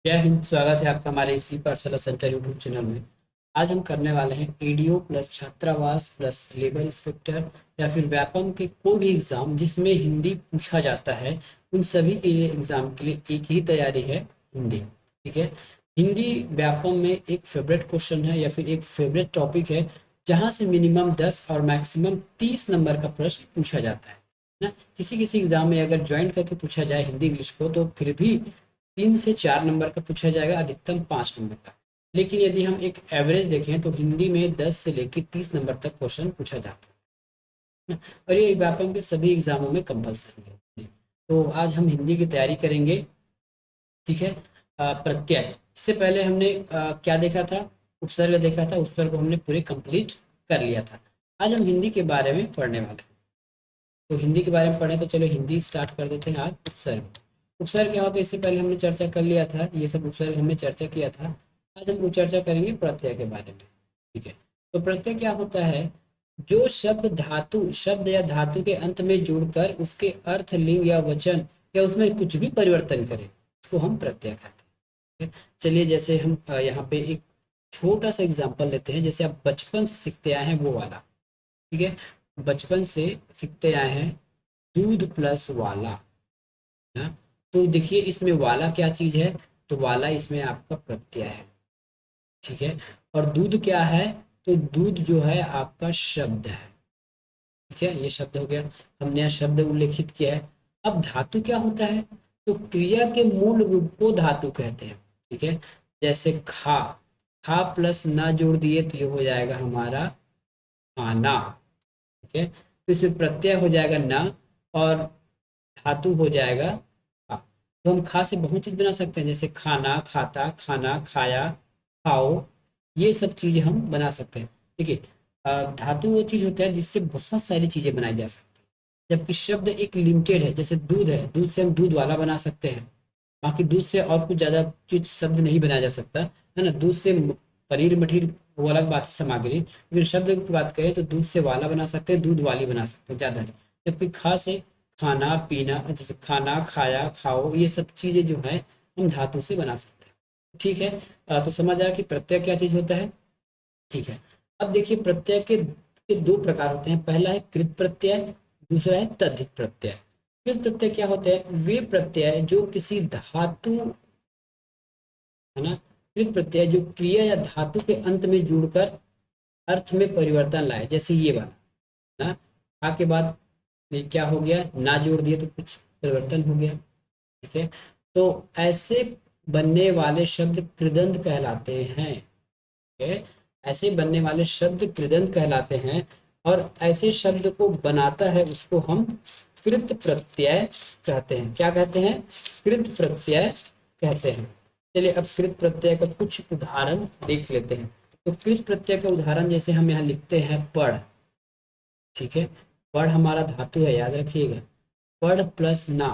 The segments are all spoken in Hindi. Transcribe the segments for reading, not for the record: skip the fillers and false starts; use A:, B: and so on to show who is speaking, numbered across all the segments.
A: जय हिंद। स्वागत है आपका हमारे इसी पाठशाला सेंटर यूट्यूब चैनल में। आज हम करने वाले हैं ईडीओ प्लस छात्रावास प्लस लेबर इंस्पेक्टर या फिर व्यापम के कोई भी एग्जाम जिसमें हिंदी पूछा जाता है। उन सभी के लिए एग्जाम के लिए एक ही तैयारी है, हिंदी। ठीक है। हिंदी व्यापम में एक फेवरेट क्वेश्चन है या फिर एक फेवरेट टॉपिक है, जहाँ से मिनिमम 10 और मैक्सिमम 30 नंबर का प्रश्न पूछा जाता है ना। किसी किसी एग्जाम में अगर ज्वाइन करके पूछा जाए हिंदी इंग्लिश को तो फिर भी 3 से 4 नंबर का पूछा जाएगा, अधिकतम 5 नंबर का। लेकिन यदि हम एक एवरेज देखें तो हिंदी में 10 से लेकर 30 नंबर तक क्वेश्चन पूछा जाता है ना। और ये व्यापम के सभी एग्जामों में कंपलसरी है। तो आज हम हिंदी की तैयारी करेंगे। ठीक है। प्रत्यय, इससे पहले हमने क्या देखा था? उपसर्ग देखा था। उपसर्ग को हमने पूरे कंप्लीट कर लिया था। आज हम हिंदी के बारे में पढ़ने वाले हैं। तो हिंदी के बारे में पढ़े तो चलो हिंदी स्टार्ट कर देते हैं। आज उपसर्ग। उपसर्ग क्या होता है इससे पहले हमने चर्चा कर लिया था, ये सब उपसर्ग हमने चर्चा किया था। आज हम चर्चा करेंगे प्रत्यय के बारे में। ठीक है। तो प्रत्यय क्या होता है? जो शब्द धातु शब्द या धातु के अंत में जुड़कर उसके अर्थ, लिंग या वचन या उसमें कुछ भी परिवर्तन करे, उसको हम प्रत्यय कहते हैं। ठीक है? चलिए, जैसे हम यहाँ पे एक छोटा सा एग्जाम्पल लेते हैं। जैसे आप बचपन से सीखते आए हैं वो वाला। ठीक है। बचपन से सीखते आए हैं दूध प्लस वाला ना। तो देखिए इसमें वाला क्या चीज है? तो वाला इसमें आपका प्रत्यय है। ठीक है। और दूध क्या है? तो दूध जो है आपका शब्द है। ठीक है, ये शब्द हो गया। हमने यहाँ शब्द उल्लेखित किया है। अब धातु क्या होता है? तो क्रिया के मूल रूप को धातु कहते हैं। ठीक है। जैसे खा, खा प्लस ना जोड़ दिए तो ये हो जाएगा हमारा खाना। ठीक है। तो इसमें प्रत्यय हो जाएगा ना और धातु हो जाएगा खा। तो हम खा से बहुत चीज बना सकते हैं, जैसे खाना, खाता, खाना, खाया, खाओ। ये सब चीजें हम बना सकते हैं। देखिए, धातु वो चीज होता है जिससे बहुत सारी चीजें बनाई जा सकती है, जबकि शब्द एक लिमिटेड है। जैसे दूध है, दूध से हम दूध वाला बना सकते हैं। बाकी दूध से और कुछ ज्यादा कुछ शब्द नहीं बनाया जा सकता है ना। दूध से पनीर मठीर वो अलग बात है, सामग्री। लेकिन शब्द की बात करें तो दूध से वाला बना सकते हैं, दूध वाली बना सकते हैं, ज्यादा नहीं। जबकि खा से खाना पीना, जैसे खाना, खाया, खाओ, ये सब चीजें जो है हम धातु से बना सकते हैं। ठीक है। तो समझ आया कि प्रत्यय क्या चीज होता है। ठीक है। अब देखिए प्रत्यय के दो प्रकार होते हैं। पहला है कृत प्रत्यय, दूसरा है तद्धित प्रत्यय। कृत प्रत्यय क्या होते हैं? वे प्रत्यय जो किसी धातु, है ना, कृत प्रत्यय जो क्रिया या धातु के अंत में जुड़कर अर्थ में परिवर्तन लाए। जैसे ये वाला ना, आ के बाद ये क्या हो गया? ना जोड़ दिया तो कुछ परिवर्तन हो गया। ठीक है। तो ऐसे बनने वाले शब्द कृदंत कहलाते हैं। ठीक है। ऐसे बनने वाले शब्द कृदंत कहलाते हैं। और ऐसे शब्द को बनाता है उसको हम कृत प्रत्यय कहते हैं। क्या कहते हैं? कृत प्रत्यय कहते हैं। चलिए अब कृत प्रत्यय का कुछ उदाहरण देख लेते हैं। तो कृत प्रत्यय का उदाहरण जैसे हम यहाँ लिखते हैं पढ़। ठीक है। पढ़ हमारा धातु है, याद रखिएगा। पढ़ प्लस ना,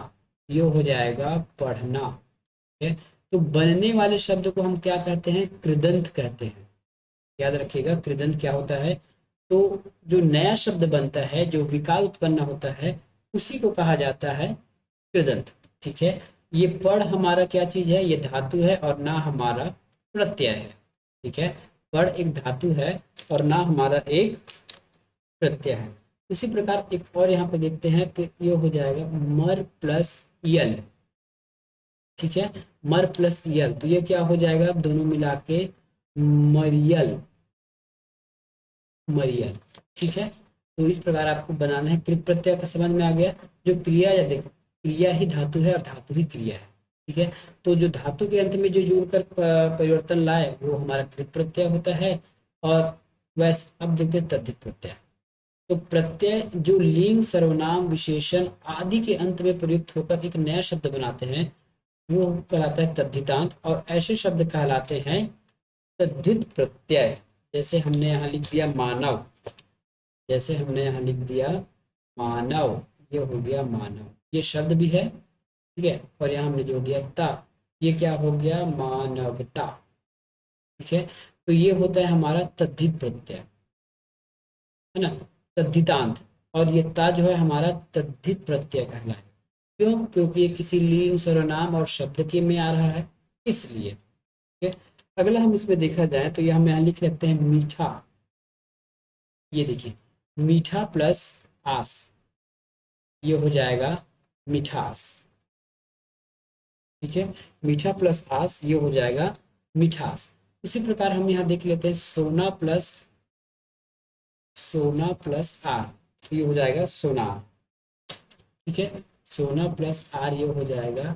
A: ये हो जाएगा पढ़ना। ठीक है। तो बनने वाले शब्द को हम क्या कहते हैं? कृदंत कहते हैं। याद रखिएगा कृदंत क्या होता है। तो जो नया शब्द बनता है, जो विकार उत्पन्न होता है, उसी को कहा जाता है कृदंत। ठीक है। ये पढ़ हमारा क्या चीज है? ये धातु है और ना हमारा प्रत्यय है। ठीक है। पढ़ एक धातु है और ना हमारा एक प्रत्यय है। इसी प्रकार एक और यहाँ पे देखते हैं, फिर ये हो जाएगा मर प्लस यल। ठीक है। मर प्लस यल, तो ये क्या हो जाएगा? अब दोनों मिला के मरियल, मरियल। ठीक है। तो इस प्रकार आपको बनाना है। कृत प्रत्यय का समझ में आ गया। जो क्रिया, या देखो क्रिया ही धातु है और धातु ही क्रिया है। ठीक है। तो जो धातु के अंत में जो जोड़कर परिवर्तन लाए वो हमारा कृत प्रत्यय होता है। और वैसे अब देखते हैं तद्धित प्रत्यय। तो प्रत्यय जो लिंग, सर्वनाम, विशेषण आदि के अंत में प्रयुक्त होकर एक नया शब्द बनाते हैं वो कहलाता है तद्धितांत। और ऐसे शब्द कहलाते हैं तद्धित प्रत्यय। जैसे हमने यहाँ लिख दिया मानव, जैसे हमने यहाँ लिख दिया मानव, ये हो गया मानव, ये शब्द भी है। ठीक है। और यहाँ हमने जोड़ दिया ता, ये क्या हो गया? मानवता। ठीक है। तो ये होता है हमारा तद्धित प्रत्यय, है ना, तद्धितांत। और ये ता जो है हमारा तद्धित प्रत्यय कहलाएगा। क्यों? क्योंकि ये किसी लिंग, सर्वनाम और शब्द के में आ रहा है। इसलिए। ठीक है, अगला हम इसमें देखा जाए तो ये हम यहाँ लिख लेते हैं मीठा। ये देखिए, मीठा प्लस आस, ये हो जाएगा मिठास। ठीक है, मीठा प्लस आस ये हो जाएगा मिठास। उसी प्रकार हम यहाँ देख लेते हैं सोना प्लस आर, ये हो जाएगा सोनार। ठीक है, सोना प्लस आर ये हो जाएगा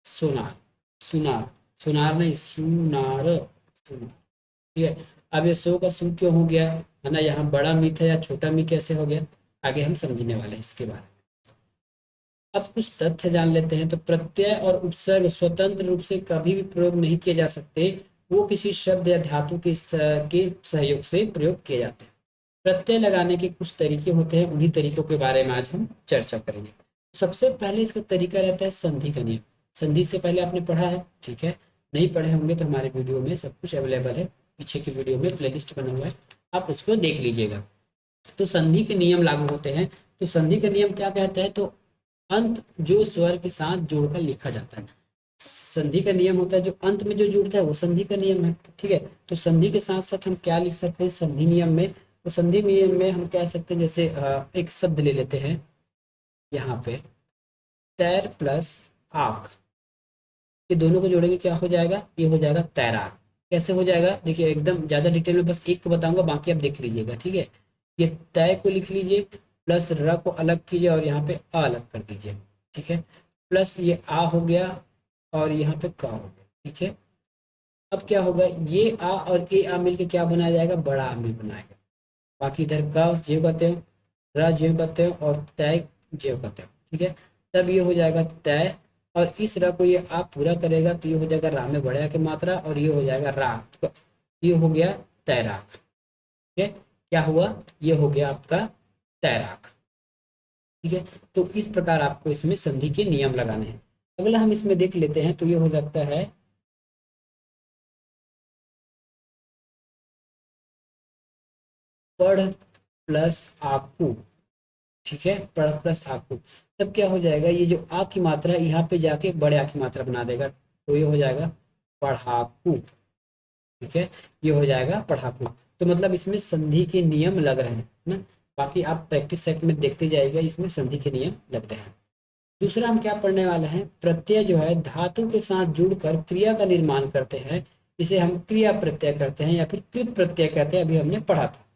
A: सोनार। सुनार, सुनार नहीं सुनार, सुनार। ठीक है, अब ये सो का सू क्यों हो गया है ना, यहाँ बड़ा मी था या छोटा मी कैसे हो गया, आगे हम समझने वाले हैं इसके बारे में। अब कुछ तथ्य जान लेते हैं। तो प्रत्यय और उपसर्ग स्वतंत्र रूप से कभी भी प्रयोग नहीं किए जा सकते, वो किसी शब्द या धातु के सहयोग से प्रयोग किए जाते हैं। प्रत्यय लगाने के कुछ तरीके होते हैं, उन्हीं तरीकों के बारे में आज हम चर्चा करेंगे। सबसे पहले इसका तरीका रहता है संधि का नियम। संधि से पहले आपने पढ़ा है, ठीक है, नहीं पढ़े होंगे तो हमारे वीडियो में सब कुछ अवेलेबल है, पीछे की वीडियो में प्लेलिस्ट बना हुआ है, आप उसको देख लीजिएगा। तो संधि के नियम लागू होते हैं। तो संधि का नियम क्या कहता है, तो अंत जो स्वर के साथ जोड़कर लिखा जाता है, संधि का नियम होता है जो अंत में जो जुड़ता है वो संधि का नियम है। ठीक है, तो संधि के साथ साथ हम क्या लिख सकते हैं संधि नियम में, तो संधि नियम में हम कह सकते हैं जैसे एक शब्द ले लेते हैं यहाँ पे, तैर प्लस आग, ये दोनों को जोड़ेंगे क्या हो जाएगा, ये हो जाएगा तैराक। कैसे हो जाएगा देखिए, एकदम ज्यादा डिटेल में बस एक को बताऊंगा, बाकी आप देख लीजिएगा। ठीक है, ये तय को लिख लीजिए, प्लस र को अलग कीजिए और यहाँ पे अ अलग कर दीजिए। ठीक है, प्लस ये आ हो गया और यहाँ पे का हो गया। ठीक है, अब क्या होगा, ये आ और ए आ मिलके क्या बनाया जाएगा, बड़ा आमिल बनाएगा। बाकी इधर का जेव कहते हो, र जेव कहते हो और तय जेव कहते हो। ठीक है, तब ये हो जाएगा तय, और इस र को ये आप पूरा करेगा तो ये हो जाएगा रा में बड़ा की मात्रा और ये हो जाएगा राग, ये हो गया तैराक। ठीक है, क्या हुआ, ये हो गया आपका तैराक। ठीक है, तो इस प्रकार आपको इसमें संधि के नियम लगाने हैं। अगला हम इसमें देख लेते हैं तो ये हो जाता है पढ़ प्लस आकू। ठीक है, पढ़ प्लस आकू, तब क्या हो जाएगा, ये जो आ की मात्रा है यहाँ पे जाके बड़े आ की मात्रा बना देगा, तो ये हो जाएगा पढ़ाकू। ठीक है, ये हो जाएगा पढ़ाकू। तो मतलब इसमें संधि के नियम लग रहे हैं ना, बाकी आप प्रैक्टिस सेट में देखते जाइएगा, इसमें संधि के नियम लग रहे हैं। दूसरा हम क्या पढ़ने वाले हैं, प्रत्यय जो है धातु के साथ जुड़कर क्रिया का निर्माण करते हैं, इसे हम क्रिया प्रत्यय करते हैं या फिर कृत प्रत्यय कहते हैं, अभी हमने पढ़ा था।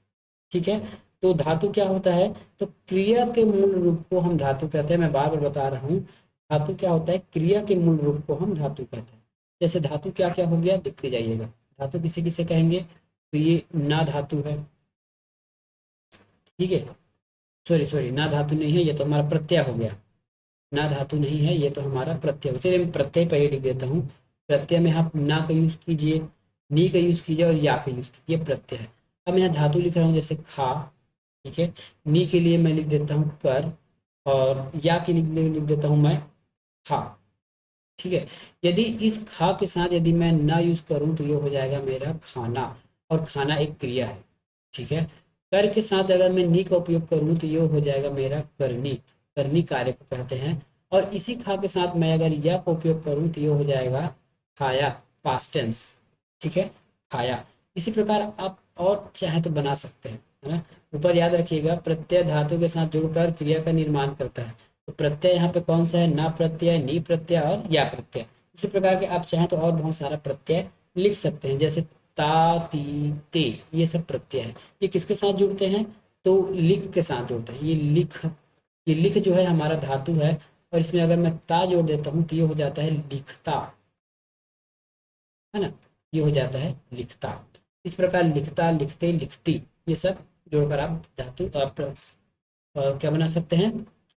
A: ठीक है, तो धातु क्या होता है, तो क्रिया के मूल रूप को हम धातु कहते हैं। मैं बार बार बता रहा हूँ, धातु क्या होता है, क्रिया के मूल रूप को हम धातु कहते हैं। जैसे धातु क्या क्या हो गया देखते जाइएगा, धातु किसे किसे कहेंगे, तो ये ना धातु है। ठीक है, सॉरी सॉरी, ना धातु नहीं है, ये तो हमारा प्रत्यय हो गया। ना धातु नहीं है, ये तो हमारा प्रत्यय हो। चलिए मैं प्रत्यय पहले लिख देता हूँ। प्रत्यय में आप ना का यूज कीजिए, नी का यूज कीजिए और या का यूज कीजिए, ये प्रत्यय है। अब मैं यहाँ धातु लिख रहा हूँ जैसे खा। ठीक है, नी के लिए मैं लिख देता हूँ कर, और या के लिए लिख देता हूँ मैं खा। ठीक है, यदि इस खा के साथ यदि मैं ना यूज करूँ तो ये हो जाएगा मेरा खाना, और खाना एक क्रिया है। ठीक है, कर के साथ अगर मैं नी का उपयोग करूँ तो ये हो जाएगा मेरा करनी, करनी कार्य को कहते हैं। और इसी खा के साथ मैं अगर या का उपयोग करूँ तो ये हो जाएगा खाया, पास्ट टेंस। ठीक है, खाया। इसी प्रकार आप और चाहे तो बना सकते हैं, है ना। ऊपर याद रखिएगा, प्रत्यय धातु के साथ जुड़कर क्रिया का निर्माण करता है। तो प्रत्यय यहाँ पे कौन सा है, ना प्रत्यय, नी प्रत्यय और या प्रत्यय। इसी प्रकार के आप चाहें तो और बहुत सारा प्रत्यय लिख सकते हैं, जैसे ता ती ते, ये सब प्रत्यय है। ये किसके साथ जुड़ते हैं, तो लिख के साथ जुड़ते हैं। ये लिख, ये लिख जो है हमारा धातु है, और इसमें अगर मैं ता जोड़ देता हूँ तो ये हो जाता है लिखता, है ना, ये हो जाता है लिखता। इस प्रकार लिखता, लिखते, लिखती, ये सब जोड़कर आप धातु क्या बना सकते हैं,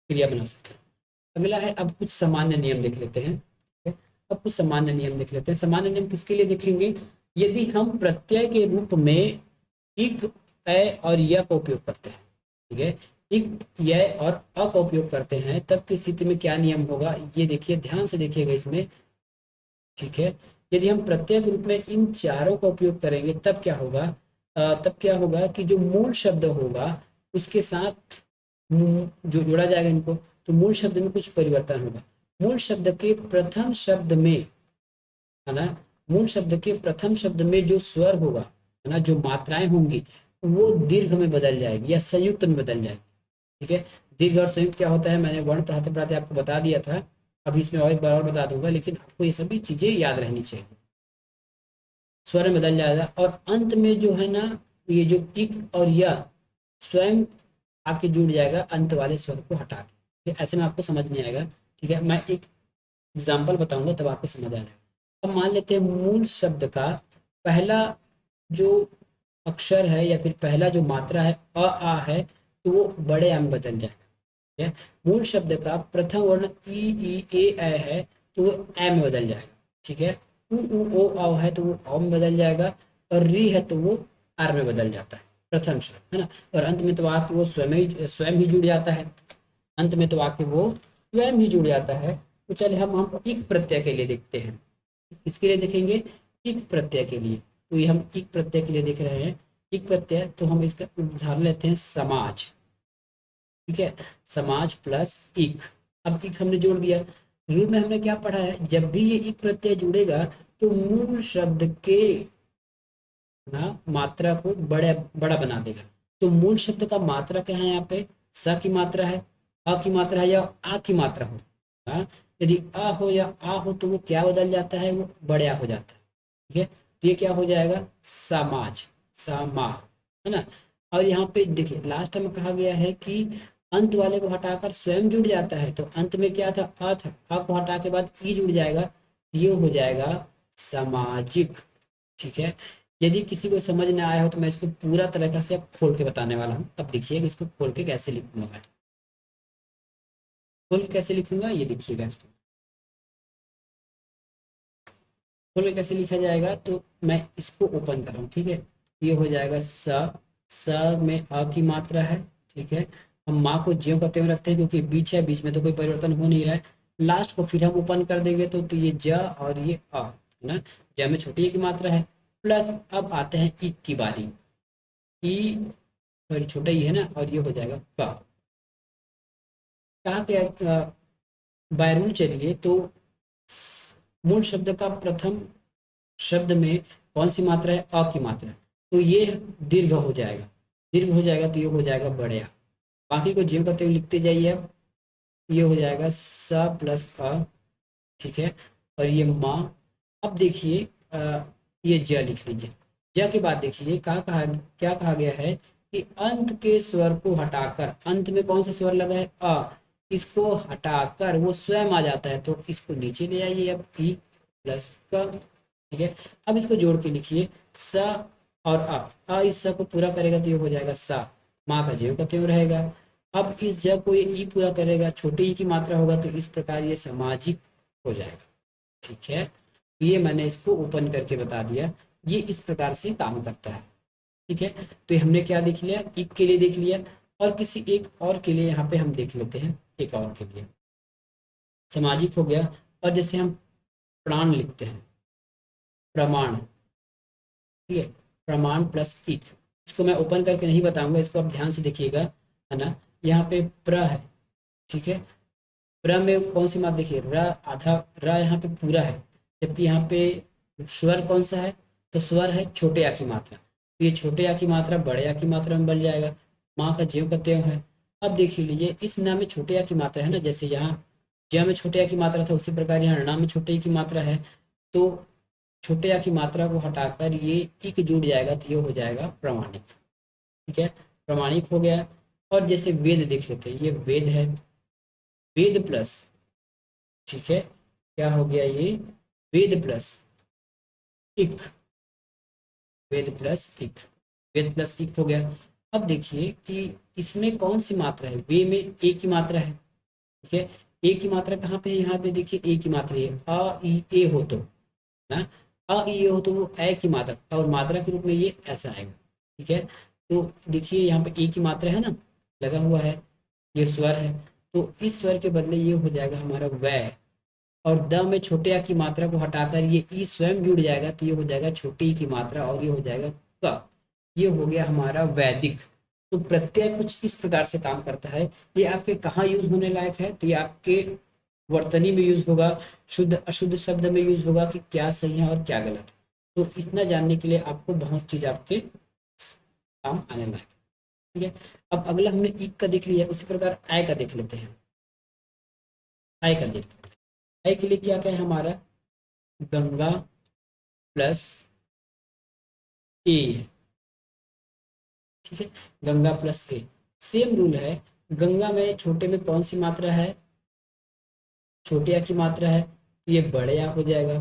A: क्रिया बना सकते हैं। अगला है, अब कुछ सामान्य नियम देख लेते हैं। ठीक है? अब कुछ सामान्य नियम देख लेते हैं। सामान्य नियम किसके लिए देखेंगे, यदि हम प्रत्यय के रूप में इक, ए और य का उपयोग करते हैं। ठीक है, इक, य और अ का उपयोग करते हैं, तब की स्थिति में क्या नियम होगा, ये देखिए, ध्यान से देखिएगा इसमें। ठीक है, यदि हम प्रत्यय के रूप में इन चारों का उपयोग करेंगे तब क्या होगा, तब क्या होगा कि जो मूल शब्द होगा उसके साथ जो जोड़ा जाएगा इनको, तो मूल शब्द में कुछ परिवर्तन होगा। मूल शब्द के प्रथम शब्द में, है ना, मूल शब्द के प्रथम शब्द में जो स्वर होगा, है ना, जो मात्राएं होंगी वो दीर्घ में बदल जाएगी या संयुक्त में बदल जाएगी। ठीक है, दीर्घ और संयुक्त क्या होता है मैंने वर्ण पढ़ाते पढ़ाते आपको बता दिया था, अभी इसमें और एक बार और बता दूंगा, लेकिन आपको ये सभी चीजें याद रहनी चाहिए। स्वर में बदल जाएगा और अंत में जो है ना, ये जो इक और यह स्वयं आके जुड़ जाएगा अंत वाले स्वर को हटा के। ऐसे में आपको समझ नहीं आएगा। ठीक है, मैं एक एग्जाम्पल बताऊंगा तब आपको समझ आ जाएगा। अब मान लेते हैं मूल शब्द का पहला जो अक्षर है या फिर पहला जो मात्रा है आ है, तो वो बड़े आ में बदल जाएगा। ठीक है, मूल शब्द का प्रथम वर्ण ई ए है तो वो ए में बदल जाएगा। ठीक है, उ ओ औ है तो वो औ में बदल जाएगा, और री है तो वो आर में बदल जाता है प्रथम स्वर, है ना। और अंत में तो आके वो स्वयं ही जुड़ जाता है, अंत में तो आके वो स्वयं ही जुड़ जाता है। तो चलिए हम इक प्रत्यय के लिए देखते हैं। किसके लिए देखेंगे? इक प्रत्यय के लिए। तो ये हम इक प्रत्यय के लिए देख रहे हैं। इक प्रत्यय तो हम इसका उदाहरण लेते हैं समाज। ठीक है, समाज प्लस इक। अब इक हमने जोड़ दिया। रूल में हमने क्या पढ़ा है, जब भी ये इक प्रत्यय जुड़ेगा तो मूल शब्द के ना मात्रा को बड़ा बड़ा बना देगा। तो मूल शब्द का मात्रा क्या है यहाँ पे? स की मात्रा है, अ की मात्रा है या आ की मात्रा हो। हाँ, यदि अ हो या आ हो तो वो क्या बदल जाता है? वो बड़ा हो जाता है। ठीक है, तो ये क्या हो जाएगा? समाज, समा, है ना। और यहाँ पे देखिए लास्ट में कहा गया है कि अंत वाले को हटाकर स्वयं जुड़ जाता है। तो अंत में क्या था? अ था, अ को हटा के बाद ई जुड़ जाएगा, ये हो जाएगा सामाजिक। ठीक है, यदि किसी को समझ में आया हो तो मैं इसको पूरा तरीका से अब खोल के बताने वाला हूँ। अब देखिएगा इसको खोल के कैसे लिखूंगा मैं। खोल के कैसे लिखूंगा ये देखिएगा इसको। खोल के कैसे लिखा जाएगा, तो मैं इसको ओपन कर रहा हूँ। ठीक है, ये हो जाएगा स में अ की मात्रा है। ठीक है, हम माँ को ज्यों का त्यों रखते हैं क्योंकि बीच है, बीच में तो कोई परिवर्तन हो नहीं रहा है। लास्ट को फिर हम ओपन कर देंगे तो ये ज और ये अ, है ना। ज में छोटी ए की मात्रा है, प्लस अब आते हैं ई की बारी। ई और छोटा ही है ना, और ये हो जाएगा का। कहा क्या बायरूल चलिए तो मूल शब्द का प्रथम शब्द में कौन सी मात्रा है? अ की मात्रा। तो ये दीर्घ हो जाएगा, दीर्घ हो जाएगा तो ये हो जाएगा बढ़िया। बाकी को ज्यों करते हुए लिखते जाइए। अब ये हो जाएगा स प्लस अ। ठीक है, और ये माँ। अब देखिए ये ज लिख लीजिए। ज के बाद देखिए क्या कहा गया है कि अंत के स्वर को हटाकर, अंत में कौन सा स्वर लगा है? अ, इसको हटाकर वो स्वयं आ जाता है, तो इसको नीचे ले आइए। अब ई प्लस क। ठीक है, अब इसको जोड़ के लिखिए स और अ इस स को पूरा करेगा तो ये हो जाएगा सा, माँ का ज्यों का त्यों रहेगा। अब इस ज को ये ई पूरा करेगा, छोटे ई की मात्रा होगा, तो इस प्रकार ये सामाजिक हो जाएगा। ठीक है, ये मैंने इसको ओपन करके बता दिया, ये इस प्रकार से काम करता है। ठीक है, तो ये हमने क्या देख लिया? एक के लिए देख लिया, और किसी एक और के लिए यहाँ पे हम देख लेते हैं। एक और के लिए सामाजिक हो गया। और जैसे हम प्राण लिखते हैं, प्रमाण। ठीक है, प्रमाण प्लस इक। इसको मैं ओपन करके नहीं बताऊंगा, इसको आप ध्यान से देखिएगा, है ना। यहाँ पे प्र है। ठीक है, प्र में कौन सी मात्रा? देखिए र आधा, र यहाँ पे पूरा है, जबकि यहाँ पे स्वर कौन सा है? तो स्वर है छोटे आ की मात्रा। तो ये छोटे आ की मात्रा बड़े आ की मात्रा में बन जाएगा, माँ का ज्यों का त्यों है। अब देख लीजिए इस न में छोटे आ की मात्रा है ना, जैसे यहाँ ज में छोटे आ की मात्रा था उसी प्रकार यहाँ ण में छोटे आ की मात्रा है। तो छोटे आ की मात्रा को हटाकर ये इक जुड़ जाएगा तो ये हो जाएगा प्रमाणिक। ठीक है, प्रमाणिक हो गया। और जैसे वेद देख लेते हैं, ये वेद है, वेद प्लस। ठीक है, क्या हो गया? ये वेद प्लस इक, वेद प्लस इक, वेद प्लस इक हो गया। अब देखिए कि इसमें कौन सी मात्रा है? वे में ए की मात्रा है। ठीक है, ए की मात्रा कहाँ पे है? यहाँ पे देखिए ए की मात्रा है, अ ई ए हो तो ना, अ ई ए हो तो वो ए की मात्रा, और मात्रा के रूप में ये ऐसा आएगा। ठीक है, तो देखिए यहाँ पे ए की मात्रा है ना, लगा हुआ है, ये स्वर है, तो इस स्वर के बदले ये हो जाएगा हमारा वै। और द में छोटे आ की मात्रा को हटाकर ये ई स्वयं जुड़ जाएगा तो ये हो जाएगा छोटी ई की मात्रा, और ये हो जाएगा क। ये हो गया हमारा वैदिक। तो प्रत्यय कुछ इस प्रकार से काम करता है। ये आपके कहाँ यूज होने लायक है? तो ये आपके वर्तनी में यूज होगा, शुद्ध अशुद्ध शब्द में यूज होगा कि क्या सही है और क्या गलत है। तो इतना जानने के लिए आपको बहुत चीज आपके काम आने लगे। ठीक है, अब अगला हमने इक का देख लिया, उसी प्रकार आय का देख लेते हैं। आय का देख लेते हैं। आय के लिए क्या क्या है हमारा, गंगा प्लस ए। ठीक है, गंगा प्लस ए, सेम रूल है। गंगा में छोटे में कौन सी मात्रा है, छोटे या की मात्रा है, ये बड़े या हो जाएगा।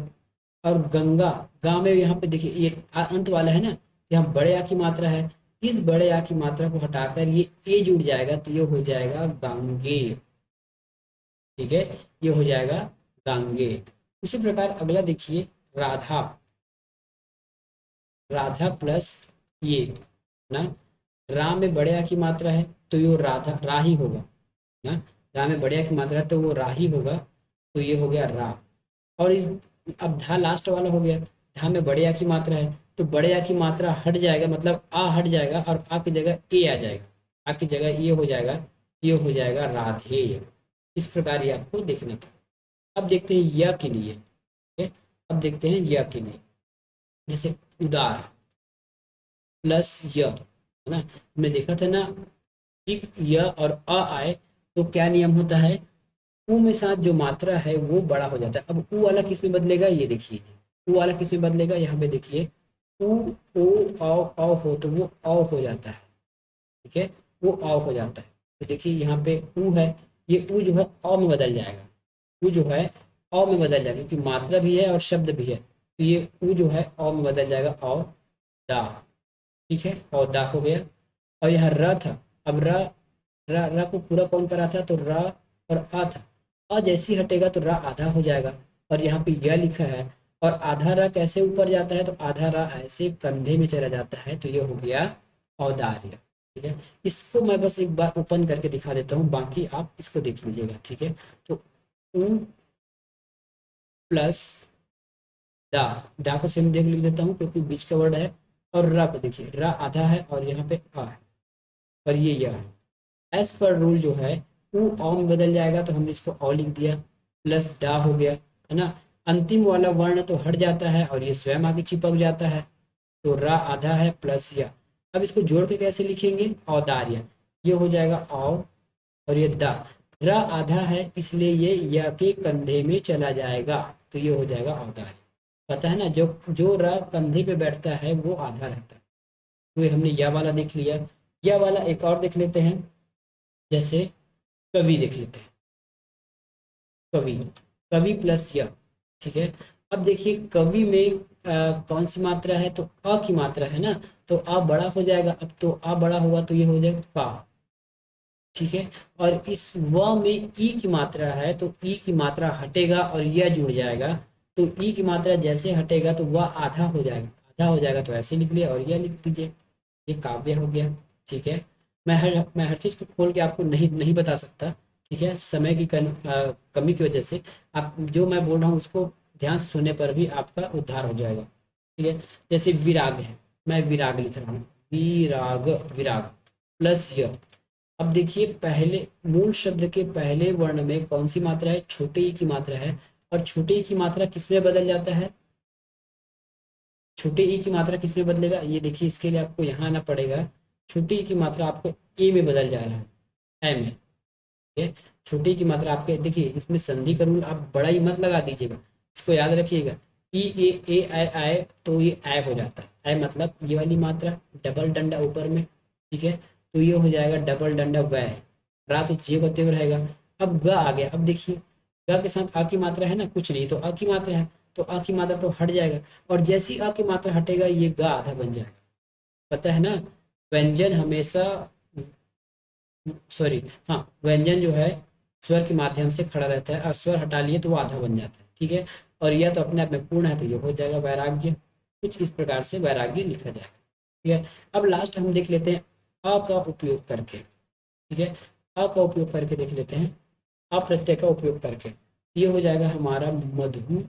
A: और गंगा, गा में यहाँ पे देखिए ये अंत वाला है ना, यहाँ बड़े या की मात्रा है, इस बड़े या की मात्रा को हटाकर ये ए जुड़ जाएगा तो ये हो जाएगा गांगे। ठीक है, ये हो जाएगा गांगे। उसी प्रकार अगला देखिए, राधा, राधा प्लस ये ना, रा में बड़े या की मात्रा है तो ये राधा रा ही होगा ना, रा में बड़े या की मात्रा है तो वो रा ही होगा, तो ये हो गया रा। और इस, अब धा लास्ट वाला हो गया, धा में बड़े या की मात्रा है तो बड़े या की मात्रा हट जाएगा, मतलब आ हट जाएगा और आ की जगह ए आ जाएगा, आ की जगह ये हो जाएगा, ये हो जाएगा राधेय। इस प्रकार ये आपको देखना था। अब देखते हैं य के लिए। ठीक है, अब देखते हैं य के लिए, जैसे उदार प्लस य, है ना, हमने देखा था ना, इक य और अ आए तो क्या नियम होता है, उ में साथ जो मात्रा है वो बड़ा हो जाता है। अब उ वाला किस में बदलेगा, ये देखिए, उ वाला किस में बदलेगा, यहाँ पे देखिए, उ ओ औ हो तो वो औ हो जाता है। ठीक है, वो औ हो जाता है। तो देखिए यहाँ पे उ है, ये उ जो है औ में बदल जाएगा, उ जो है औ में बदल जाएगा, क्योंकि मात्रा भी है और शब्द भी है, तो ये उ जो है औ में बदल जाएगा, औ दा। ठीक है, और दा हो गया। और यह र था, अब र, र को पूरा कौन करा था, तो र और आ था, अ जैसी हटेगा तो र आधा हो जाएगा। और यहाँ पे यह लिखा है, और आधा र कैसे ऊपर जाता है, तो आधा र ऐसे कंधे में चला जाता है, तो ये हो गया औदार्य। ठीक है, इसको मैं बस एक बार ओपन करके दिखा देता हूँ, बाकी आप इसको देख लीजिएगा। ठीक है, तो उ प्लस दा, दा को सेम देख लिख देता हूँ क्योंकि बीच का वर्ड है। और रा को देखिए, रा आधा है और यहाँ पे आ है, और ये यह है। एज पर रूल जो है, उ औ में बदल जाएगा तो हमने इसको औ लिख दिया, प्लस डा हो गया, है ना। अंतिम वाला वर्ण तो हट जाता है और ये स्वयं आगे चिपक जाता है, तो रा आधा है प्लस या। अब इसको जोड़ के कैसे लिखेंगे, औदार्य, ये हो जाएगा औ, और ये दा, रा आधा है इसलिए ये या के कंधे में चला जाएगा, तो ये हो जाएगा औदार्य। पता है ना, जो जो रा कंधे पे बैठता है वो आधा रहता है। तो ये हमने या वाला देख लिया। या वाला एक और देख लेते हैं, जैसे कवि देख लेते हैं, कवि, कवि प्लस य। ठीक है, अब देखिए कवि में कौन सी मात्रा है, तो अ की मात्रा है ना, तो आ बड़ा हो जाएगा, अब तो आ बड़ा होगा तो ये हो जाएगा का। ठीक है, और इस व में ई की मात्रा है तो ई की मात्रा हटेगा और यह जुड़ जाएगा, तो ई की मात्रा जैसे हटेगा तो वह आधा हो जाएगा, आधा हो जाएगा तो ऐसे लिख लिया और यह लिख दीजिए, ये काव्य हो गया। ठीक है, मैं हर चीज़ को खोल के आपको नहीं नहीं बता सकता। ठीक है, समय की कमी की वजह से आप जो मैं बोल रहा हूँ उसको ध्यान से सुनने पर भी आपका उद्धार हो जाएगा। ठीक है, जैसे विराग है, मैं विराग लिख रहा हूँ, विराग, विराग प्लस य। अब देखिए पहले मूल शब्द के पहले वर्ण में कौन सी मात्रा है, छोटे ई की मात्रा है, और छोटे ई की मात्रा किसमें बदल जाता है, छोटे ई की मात्रा किसमें बदलेगा, ये देखिए इसके लिए आपको यहाँ आना पड़ेगा। छोटे ई की मात्रा आपको ए में बदल जा रहा है, ए में। ठीक है, छोटे ई की मात्रा आपके देखिए, इसमें संधि का रूल आप बड़ा ही मत लगा दीजिएगा, इसको याद रखिएगा। ई ए आए आए तो ये आय हो जाता है, आय मतलब ये वाली मात्रा, डबल डंडा ऊपर में। ठीक है, तो ये हो जाएगा डबल डंडा वह, रा तो जे होते हुए रहेगा। अब ग आ गया, अब देखिए ग के साथ आ की मात्रा है ना, कुछ नहीं, तो अ की मात्रा है तो अ की मात्रा तो हट जाएगा, और जैसी अ की मात्रा हटेगा ये ग आधा बन जाएगा। पता है ना, व्यंजन हमेशा, सॉरी, हाँ, व्यंजन जो है स्वर के माध्यम से खड़ा रहता है और स्वर हटा लिए तो वो आधा बन जाता है। ठीक है, और यह तो अपने आप में पूर्ण है तो ये हो जाएगा वैराग्य। कुछ इस प्रकार से वैराग्य लिखा जाएगा। ठीक है, अब लास्ट हम देख लेते हैं अ का उपयोग करके। ठीक है, अ का उपयोग करके देख लेते हैं, अप्रत्यय का उपयोग करके, ये हो जाएगा हमारा मधु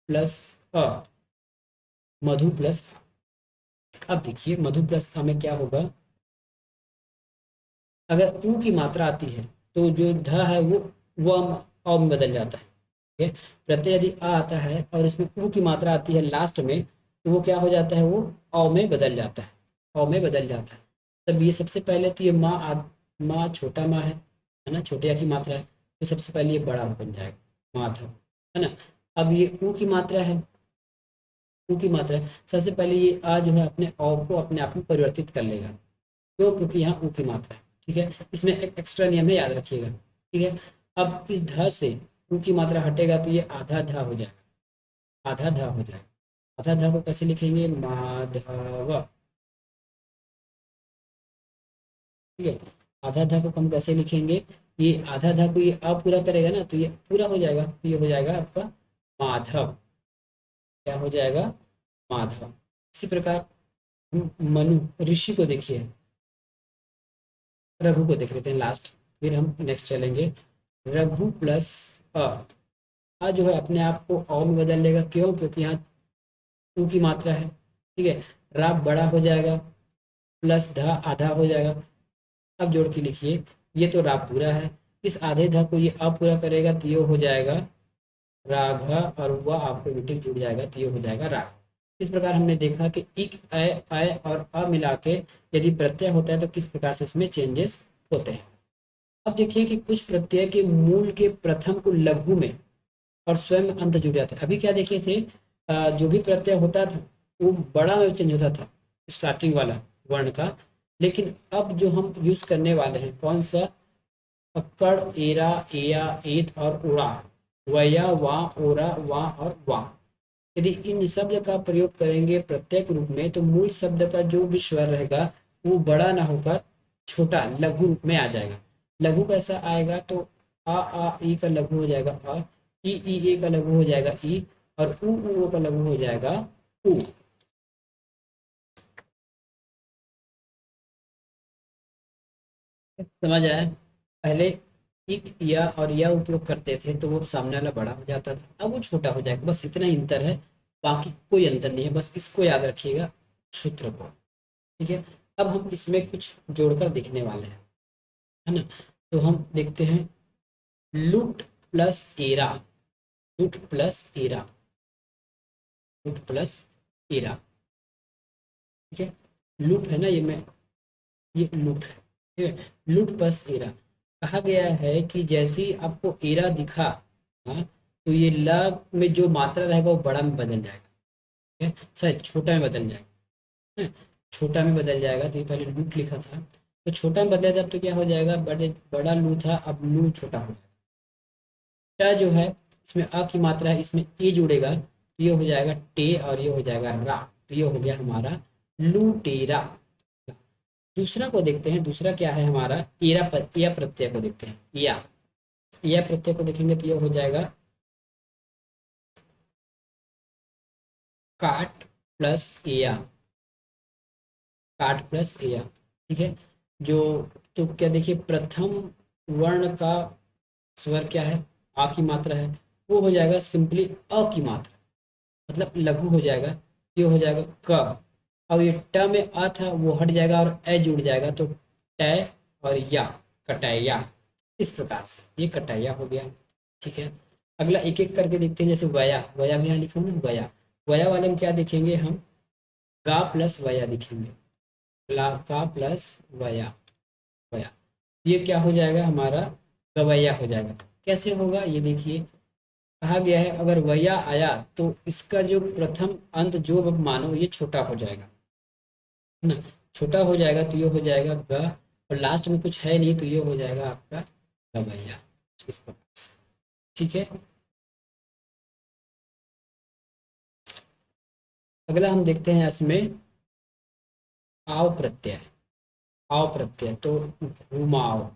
A: प्लस अ, मधु प्लस अ। अब देखिए मधु प्लस अ में क्या होगा, अगर ऊ की मात्रा आती है तो जो ध है वो व अ में बदल जाता है। ठीक है, प्रत्यय यदि आ आता है और इसमें ऊ की मात्रा आती है लास्ट में, तो वो क्या हो जाता है, वो अ में बदल जाता है, अ में बदल जाता है। तब ये सबसे पहले तो ये माँ छोटा माँ है ना, छोटे या की मात्रा है, तो सबसे पहले ये बड़ा बन जाएगा माधव, है ना। अब ये ऊ की मात्रा है, ऊ की मात्रा है, सबसे पहले ये आ जो है अपने अ को अपने आप में परिवर्तित कर लेगा। क्यों? क्योंकि यहाँ ऊ की मात्रा है। ठीक है, इसमें एक एक्स्ट्रा नियम है, याद रखिएगा। ठीक है, अब इस ध से ऊ की मात्रा हटेगा तो ये आधा धा हो जाएगा, आधा धा हो जाएगा। आधा धा को कैसे लिखेंगे, माधव। ठीक है, आधा धा को हम कैसे लिखेंगे, ये आधा धा को ये अ पूरा करेगा ना, तो ये पूरा हो जाएगा, तो ये हो जाएगा आपका माधव। क्या हो जाएगा, माधव। इसी प्रकार मनु ऋषि को देखिए, रघु को देख लेते हैं लास्ट, फिर हम नेक्स्ट चलेंगे। रघु प्लस अ, आ जो है अपने आप को अ में बदल लेगा। क्यों? क्योंकि यहाँ ऊ की मात्रा है। ठीक है, रा बड़ा हो जाएगा, प्लस ध आधा हो जाएगा। अब जोड़ के लिखिए, ये तो रा पूरा है, इस आधे ध को ये अ पूरा करेगा तो ये हो जाएगा राघ, और वह ऑटोमेटिक जुड़ जाएगा तो ये हो जाएगा राघ। इस प्रकार हमने देखा कि इक अ और अ मिला के यदि प्रत्यय होता है तो किस प्रकार से उसमें चेंजेस होते हैं। अब देखिए कि कुछ प्रत्यय के मूल के प्रथम को लघु में और स्वयं अंत जुड़ जाते हैं। अभी क्या देखे थे, जो भी प्रत्यय होता था वो बड़ा में चेंज होता था, स्टार्टिंग वाला वर्ण का। लेकिन अब जो हम यूज करने वाले हैं कौन सा, अक्कड़, एरा, एया, एत और उड़ा, वया, वा, ओरा, वा और वा। यदि इन शब्द का प्रयोग करेंगे प्रत्येक रूप में तो मूल शब्द का जो भी स्वर रहेगा वो बड़ा ना होकर छोटा लघु रूप में आ जाएगा। लघु कैसा आएगा, तो आ ई का लघु हो जाएगा अ, ई ए का लघु हो जाएगा ई, और ऊ का लघु हो जाएगा ऊ। समझ आया? पहले इक या और या उपयोग करते थे तो वो सामने वाला बड़ा हो जाता था, अब वो छोटा हो जाएगा, बस इतना ही अंतर है, बाकी कोई अंतर नहीं है। बस इसको याद रखिएगा, सूत्र को। ठीक है, अब हम इसमें कुछ जोड़कर देखने वाले हैं, है ना। तो हम देखते हैं, लुट प्लस एरा, लुट प्लस एरा, लुट प्लस एरा। ठीक है, लुट है ना, ये मैं, ये लुट है। ठीक है, लुट प्लस एरा। कहा गया है कि जैसे ही आपको एरा दिखा, हाँ, तो ये ल में जो मात्रा रहेगा वो बड़ा में बदल जाएगा। ठीक है, सॉरी छोटा में बदल जाएगा, है, छोटा में बदल जाएगा। तो ये पहले लूट लिखा था, तो छोटा में बदला जब तो क्या हो जाएगा, बड़े बड़ा लू था, अब लू छोटा हो जाएगा। ट जो है इसमें अ की मात्रा है, इसमें ए जुड़ेगा तो ये हो जाएगा टे, और ये हो जाएगा रा, तो ये हो गया हमारा लूटेरा। दूसरा को देखते हैं, दूसरा क्या है हमारा, एरा या प्रत्यय को देखते हैं। या प्रत्यय को देखेंगे तो ये हो जाएगा काट प्लस एया, काट प्लस एया। ठीक है, जो, तो क्या देखिए प्रथम वर्ण का स्वर क्या है, आ की मात्रा है, वो हो जाएगा सिंपली अ की मात्रा, मतलब लघु हो जाएगा, ये हो जाएगा क। और ये ट में अ था वो हट जाएगा और ए जुड़ जाएगा, तो ट और या, कटैया। इस प्रकार से ये कटैया हो गया। ठीक है, अगला एक एक करके देखते हैं। जैसे वया, वया भी यहाँ लिखा हूँ ना, वया, वया वाले में क्या देखेंगे हम, गा प्लस वया दिखेंगे, का प्लस वया, वया, ये क्या हो जाएगा हमारा, गवैया हो जाएगा। कैसे होगा ये देखिए, कहा गया है अगर वया आया तो इसका जो प्रथम अंत जो अब मानो ये छोटा हो जाएगा, है ना, छोटा हो जाएगा तो ये हो जाएगा ग, और लास्ट में कुछ है नहीं तो ये हो जाएगा आपका गवैया। इस प्रकार से। ठीक है, अगला हम देखते हैं इसमें आव प्रत्यय। आव प्रत्यय तो घुमाव,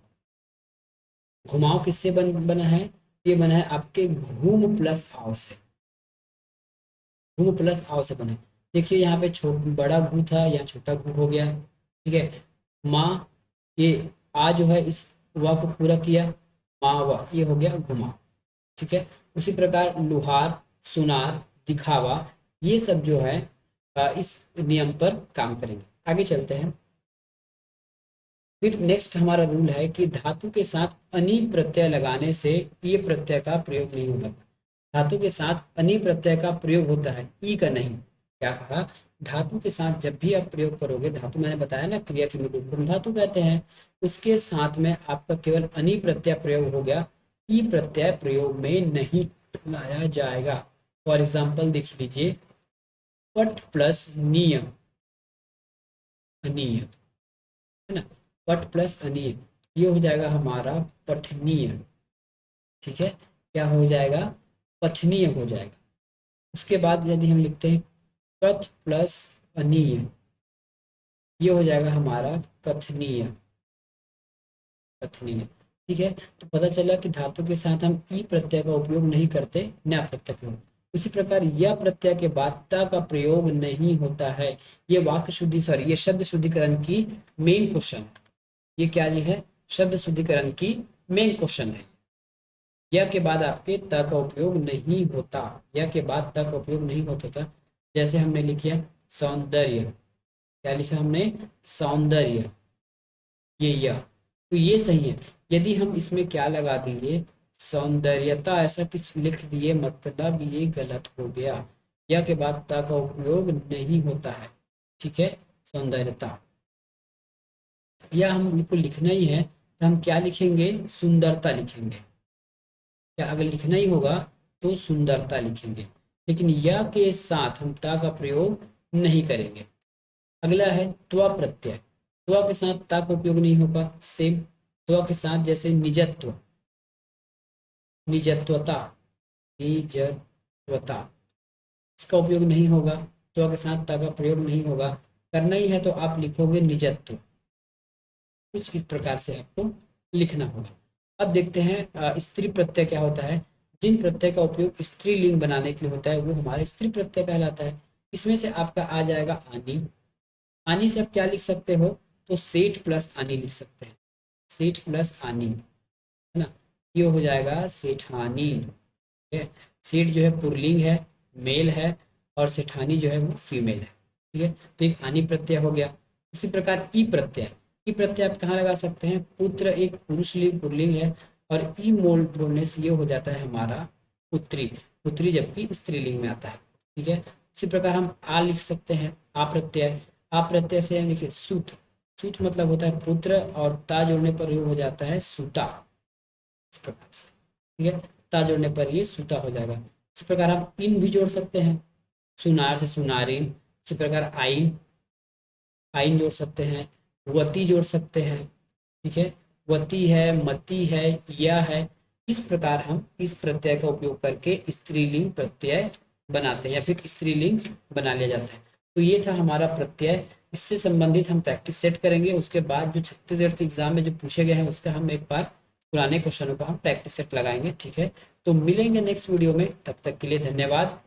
A: घुमाव किससे बना है, ये बना है आपके घूम प्लस आव से, घू प्लस आव से बना है। देखिए यहाँ पे बड़ा घू था, यहाँ छोटा घू हो गया। ठीक है, माँ, ये आ जो है इस वा को पूरा किया, माँ वा, ये हो गया घुमा। ठीक है, उसी प्रकार लुहार, सुनार, दिखावा, ये सब जो है इस नियम पर काम करेंगे। आगे चलते हैं, फिर नेक्स्ट हमारा रूल है कि धातु के साथ अनि प्रत्यय लगाने से ये प्रत्यय का प्रयोग नहीं होगा। धातु के साथ अनि प्रत्यय का प्रयोग होता है, ई का नहीं। क्या कहा? धातु के साथ जब भी आप प्रयोग करोगे, धातु मैंने बताया ना क्रिया के रूप में धातु कहते हैं, उसके साथ में आपका केवल अनि प्रत्यय प्रयोग हो गया, ई प्रत्यय प्रयोग में नहीं लाया जाएगा। फॉर एग्जाम्पल देख लीजिए, पट प्लस नियम, अनियम है ना, पट प्लस अनियम, ये हो जाएगा हमारा पठनीय। ठीक है, क्या हो जाएगा? पठनीय हो जाएगा। उसके बाद यदि हम लिखते हैं कथ प्लस अनीय, ये हो जाएगा हमारा कथनीय, कथनीय। ठीक है, तो पता चला कि धातु के साथ हम ई प्रत्यय का उपयोग नहीं करते, न प्रत्यय का। उसी प्रकार यह प्रत्यय के बाद ता का प्रयोग नहीं होता है। ये वाक्य शुद्धि, सॉरी, ये शब्द शुद्धिकरण की मेन क्वेश्चन है। ये क्या जी है? शब्द शुद्धिकरण की मेन क्वेश्चन है। यह के बाद आपके त का उपयोग नहीं होता, यह के बाद त का उपयोग नहीं होता था। जैसे हमने लिखा सौंदर्य, क्या लिखा हमने? सौंदर्य, ये यह, तो ये सही है। यदि हम इसमें क्या लगा देंगे, सौंदर्यता ऐसा कुछ लिख दिए, मतलब ये गलत हो गया। यह के बाद ता का उपयोग नहीं होता है। ठीक है, सौंदर्यता, यह हमको लिखना ही है, तो हम क्या लिखेंगे? सुंदरता लिखेंगे। या अगर लिखना ही होगा तो सुंदरता लिखेंगे, लेकिन यह के साथ हम ता का प्रयोग नहीं करेंगे। अगला है त्व प्रत्यय, त्व के साथ ता का उपयोग नहीं होगा। सेम, त्व के साथ जैसे निजत्व, निजत्वता, निजत्वता, इसका उपयोग नहीं होगा। त्व के साथ ता का प्रयोग नहीं होगा। करना ही है तो आप लिखोगे निजत्व, कुछ इस प्रकार से आपको लिखना होगा। अब देखते हैं स्त्री प्रत्यय क्या होता है। जिन प्रत्यय का उपयोग स्त्रीलिंग बनाने के लिए होता है वो हमारा स्त्री प्रत्यय कहलाता है। इसमें से आपका आ जाएगा आनी। आनी से आप क्या लिख सकते हो? तो सेठ प्लस आनी लिख सकते हैं, सेठ प्लस आनी, है ना, ये हो जाएगा सेठानी। ठीक है, सेठ जो है पुल्लिंग है, मेल है, और सेठानी जो है वो फीमेल है। ठीक है, तो एक आनी प्रत्यय हो गया। इसी प्रकार ई प्रत्यय, ई प्रत्यय आप कहाँ लगा सकते हैं? पुत्र एक पुरुष लिंग पुल्लिंग है, और ई मोल बोलने से ये हो जाता है हमारा पुत्री, पुत्री जबकि स्त्रीलिंग में आता है। ठीक है, इसी प्रकार हम आ लिख सकते हैं, आ प्रत्यय। आ प्रत्यय से लिखिए सूत, सूत मतलब होता है पुत्र, और ता जोड़ने पर ये हो जाता है सूता, इस प्रकार से। ठीक है, ता जोड़ने पर ये सूता हो जाएगा। इस प्रकार हम इन भी जोड़ सकते हैं, सुनार से सुनारिन। इसी प्रकार आइन, आइन जोड़ सकते हैं, वती जोड़ सकते हैं। ठीक है, वती है, मती है, या है। इस प्रकार हम इस प्रत्यय का उपयोग करके स्त्रीलिंग प्रत्यय बनाते हैं, या फिर स्त्रीलिंग बना लिया जाता है। तो ये था हमारा प्रत्यय। इससे संबंधित हम प्रैक्टिस सेट करेंगे। उसके बाद जो छत्तीसगढ़ के एग्जाम में जो पूछे गए हैं उसका हम एक बार पुराने क्वेश्चनों का हम प्रैक्टिस सेट लगाएंगे। ठीक है, तो मिलेंगे नेक्स्ट वीडियो में, तब तक के लिए धन्यवाद।